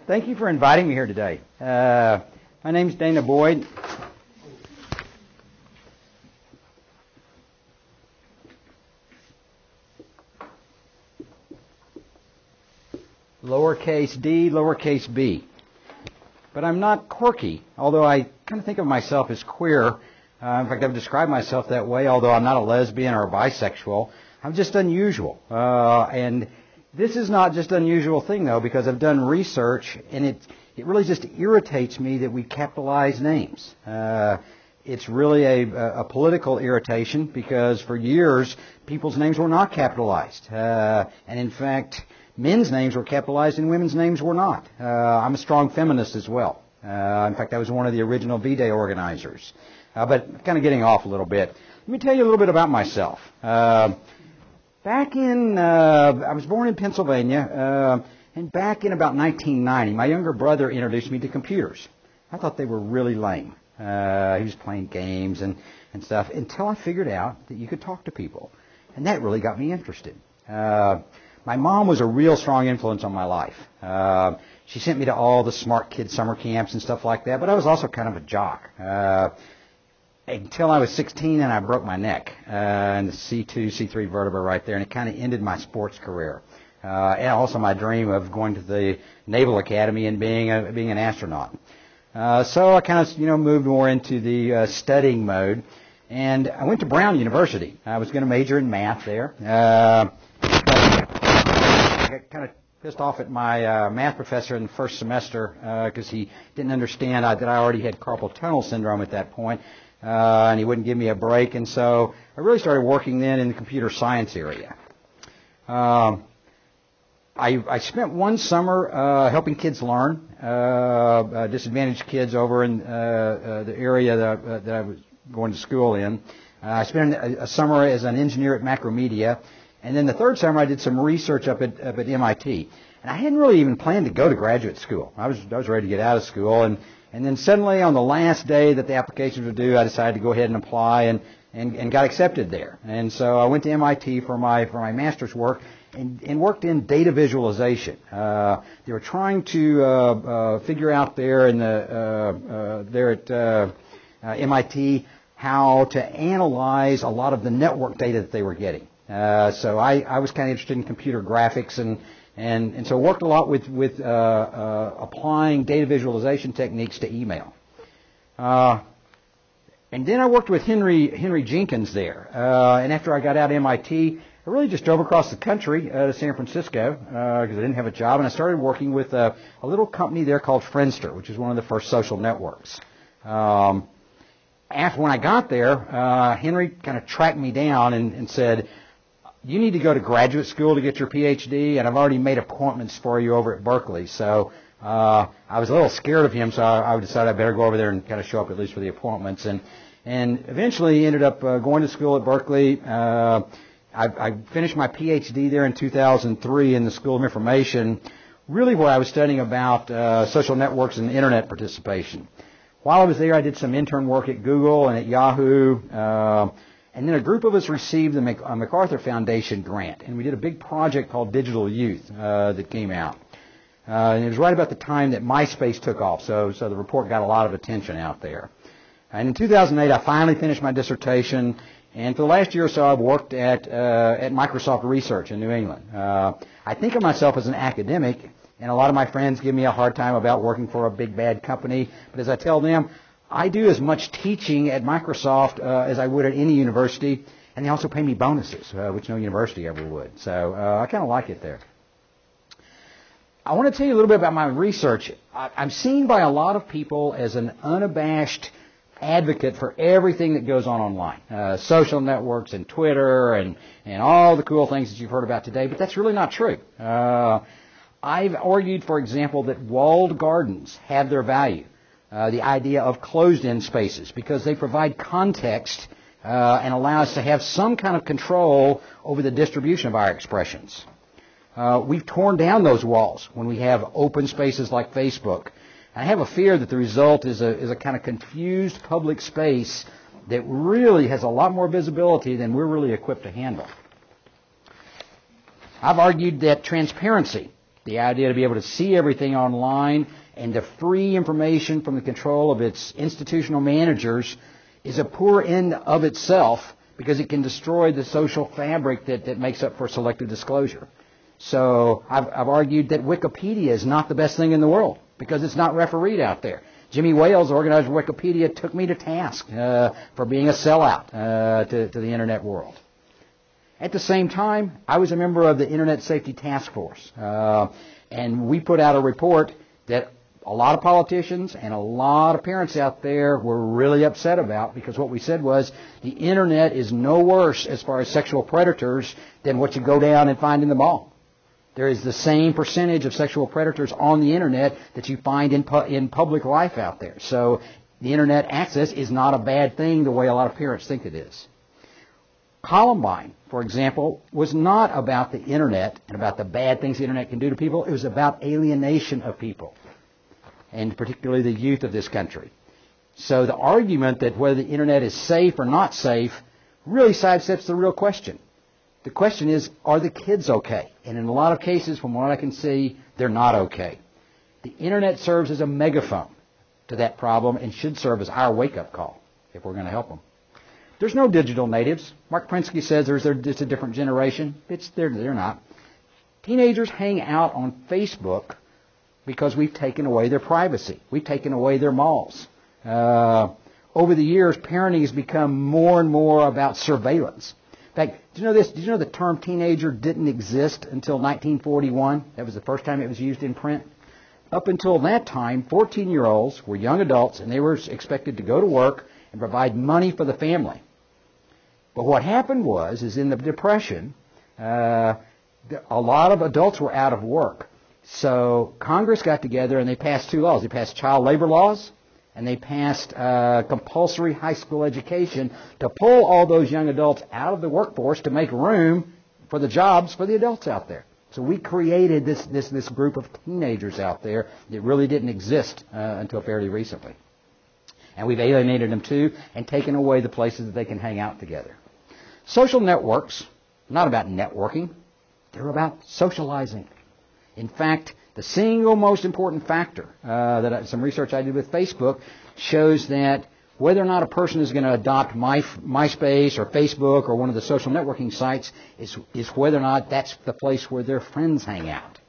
Thank you for inviting me here today. My name's Dana Boyd. Lowercase d, lowercase b. But I'm not quirky, although I kind of think of myself as queer. In fact, I've described myself that way, although I'm not a lesbian or a bisexual. I'm just unusual. And this is not just an unusual thing, though, because I've done research, and it really just irritates me that we capitalize names. It's really a political irritation, because for years, people's names were not capitalized. And in fact, men's names were capitalized and women's names were not. I'm a strong feminist as well. In fact, I was one of the original V-Day organizers. But kind of getting off a little bit. Let me tell you a little bit about myself. I was born in Pennsylvania, and back in about 1990, my younger brother introduced me to computers. I thought they were really lame. He was playing games and stuff until I figured out that you could talk to people. And that really got me interested. My mom was a real strong influence on my life. She sent me to all the smart kids summer camps and stuff like that, but I was also kind of a jock. Until I was 16 and I broke my neck, and the C2, C3 vertebra right there, and it kind of ended my sports career. And also my dream of going to the Naval Academy and being an astronaut. So I kind of, moved more into the studying mode, and I went to Brown University. I was going to major in math there. I got kind of pissed off at my math professor in the first semester because he didn't understand that I already had carpal tunnel syndrome at that point, and he wouldn't give me a break. And so I really started working then in the computer science area. I spent one summer helping kids learn, disadvantaged kids over in the area that I was going to school in. I spent a summer as an engineer at Macromedia. And then the third summer, I did some research up at MIT. And I hadn't really even planned to go to graduate school. I was ready to get out of school. And then suddenly, on the last day that the applications were due, I decided to go ahead and apply and got accepted there. And so I went to MIT for my master's work and worked in data visualization. They were trying to figure out there at MIT how to analyze a lot of the network data that they were getting. So I was kind of interested in computer graphics and so worked a lot with applying data visualization techniques to email. And then I worked with Henry Jenkins there. And after I got out of MIT, I really just drove across the country to San Francisco because I didn't have a job, and I started working with a little company there called Friendster, which is one of the first social networks. When I got there, Henry kind of tracked me down and said, "You need to go to graduate school to get your PhD, and I've already made appointments for you over at Berkeley." So I was a little scared of him, so I decided I better go over there and kind of show up at least for the appointments. And eventually ended up going to school at Berkeley. I finished my PhD there in 2003 in the School of Information, really where I was studying about social networks and Internet participation. While I was there, I did some intern work at Google and at Yahoo. And then a group of us received the MacArthur Foundation grant, and we did a big project called Digital Youth that came out. And it was right about the time that MySpace took off, so the report got a lot of attention out there. And in 2008, I finally finished my dissertation, and for the last year or so, I've worked at Microsoft Research in New England. I think of myself as an academic, and a lot of my friends give me a hard time about working for a big bad company, but as I tell them, I do as much teaching at Microsoft as I would at any university, and they also pay me bonuses, which no university ever would. So I kind of like it there. I want to tell you a little bit about my research. I'm seen by a lot of people as an unabashed advocate for everything that goes on online, social networks and Twitter and all the cool things that you've heard about today, but that's really not true. I've argued, for example, that walled gardens have their value. The idea of closed-in spaces, because they provide context and allow us to have some kind of control over the distribution of our expressions. We've torn down those walls when we have open spaces like Facebook. I have a fear that the result is a kind of confused public space that really has a lot more visibility than we're really equipped to handle. I've argued that transparency the idea to be able to see everything online and to free information from the control of its institutional managers is a poor end of itself because it can destroy the social fabric that makes up for selective disclosure. So I've argued that Wikipedia is not the best thing in the world because it's not refereed out there. Jimmy Wales, organizer of Wikipedia, took me to task for being a sellout to the Internet world. At the same time, I was a member of the Internet Safety Task Force, and we put out a report that a lot of politicians and a lot of parents out there were really upset about because what we said was the Internet is no worse as far as sexual predators than what you go down and find in the mall. There is the same percentage of sexual predators on the Internet that you find in public life out there. So the Internet access is not a bad thing the way a lot of parents think it is. Columbine, for example, was not about the Internet and about the bad things the Internet can do to people. It was about alienation of people, and particularly the youth of this country. So the argument that whether the Internet is safe or not safe really sidesteps the real question. The question is, are the kids okay? And in a lot of cases, from what I can see, they're not okay. The Internet serves as a megaphone to that problem and should serve as our wake-up call if we're going to help them. There's no digital natives. Mark Prinsky says it's a different generation. They're not. Teenagers hang out on Facebook because we've taken away their privacy. We've taken away their malls. Over the years, parenting has become more and more about surveillance. In fact, did you know this? Did you know the term teenager didn't exist until 1941? That was the first time it was used in print. Up until that time, 14-year-olds were young adults, and they were expected to go to work and provide money for the family. But what happened is in the Depression, a lot of adults were out of work. So Congress got together and they passed two laws. They passed child labor laws, and they passed compulsory high school education to pull all those young adults out of the workforce to make room for the jobs for the adults out there. So we created this group of teenagers out there that really didn't exist until fairly recently. And we've alienated them too and taken away the places that they can hang out together. Social networks, not about networking, they're about socializing. In fact, the single most important factor some research I did with Facebook shows that whether or not a person is going to adopt MySpace or Facebook or one of the social networking sites is whether or not that's the place where their friends hang out.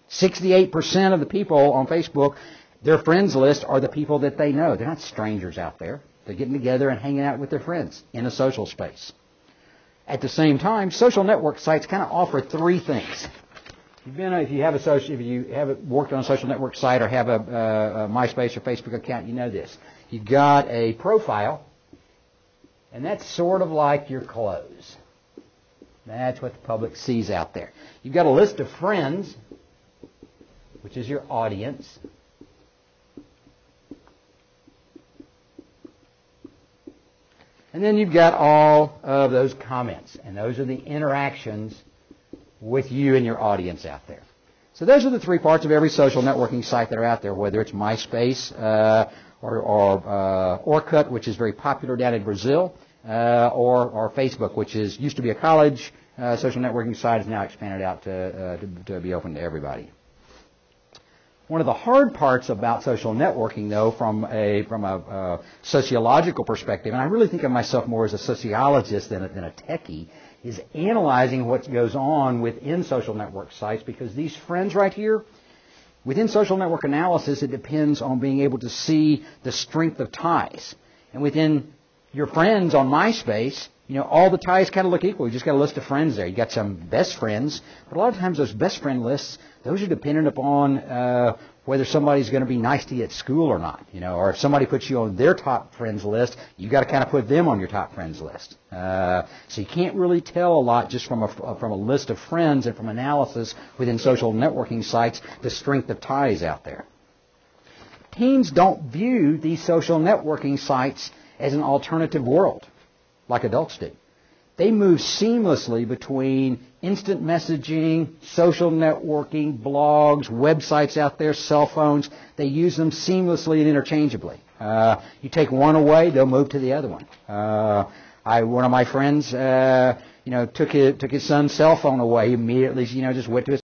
68% of the people on Facebook, their friends list are the people that they know. They're not strangers out there. They're getting together and hanging out with their friends in a social space. At the same time, social network sites kind of offer three things. If you have worked on a social network site or have a MySpace or Facebook account, you know this. You've got a profile, and that's sort of like your clothes. That's what the public sees out there. You've got a list of friends, which is your audience. And then you've got all of those comments, and those are the interactions with you and your audience out there. So those are the three parts of every social networking site that are out there, whether it's MySpace or Orkut, which is very popular down in Brazil, or Facebook, which used to be a college social networking site, is now expanded out to be open to everybody. One of the hard parts about social networking, though, from a sociological perspective, and I really think of myself more as a sociologist than a techie, is analyzing what goes on within social network sites, because these friends right here, within social network analysis, it depends on being able to see the strength of ties. And within your friends on MySpace, all the ties kind of look equal. You just got a list of friends there. You got some best friends, but a lot of times those best friend lists, those are dependent upon whether somebody's going to be nice to you at school or not. Or if somebody puts you on their top friends list, you got to kind of put them on your top friends list. So you can't really tell a lot just from a list of friends and from analysis within social networking sites the strength of ties out there. Teens don't view these social networking sites as an alternative world like adults do. They move seamlessly between instant messaging, social networking, blogs, websites out there, cell phones. They use them seamlessly and interchangeably. You take one away, they'll move to the other one. One of my friends, took his son's cell phone away. He immediately, just went to his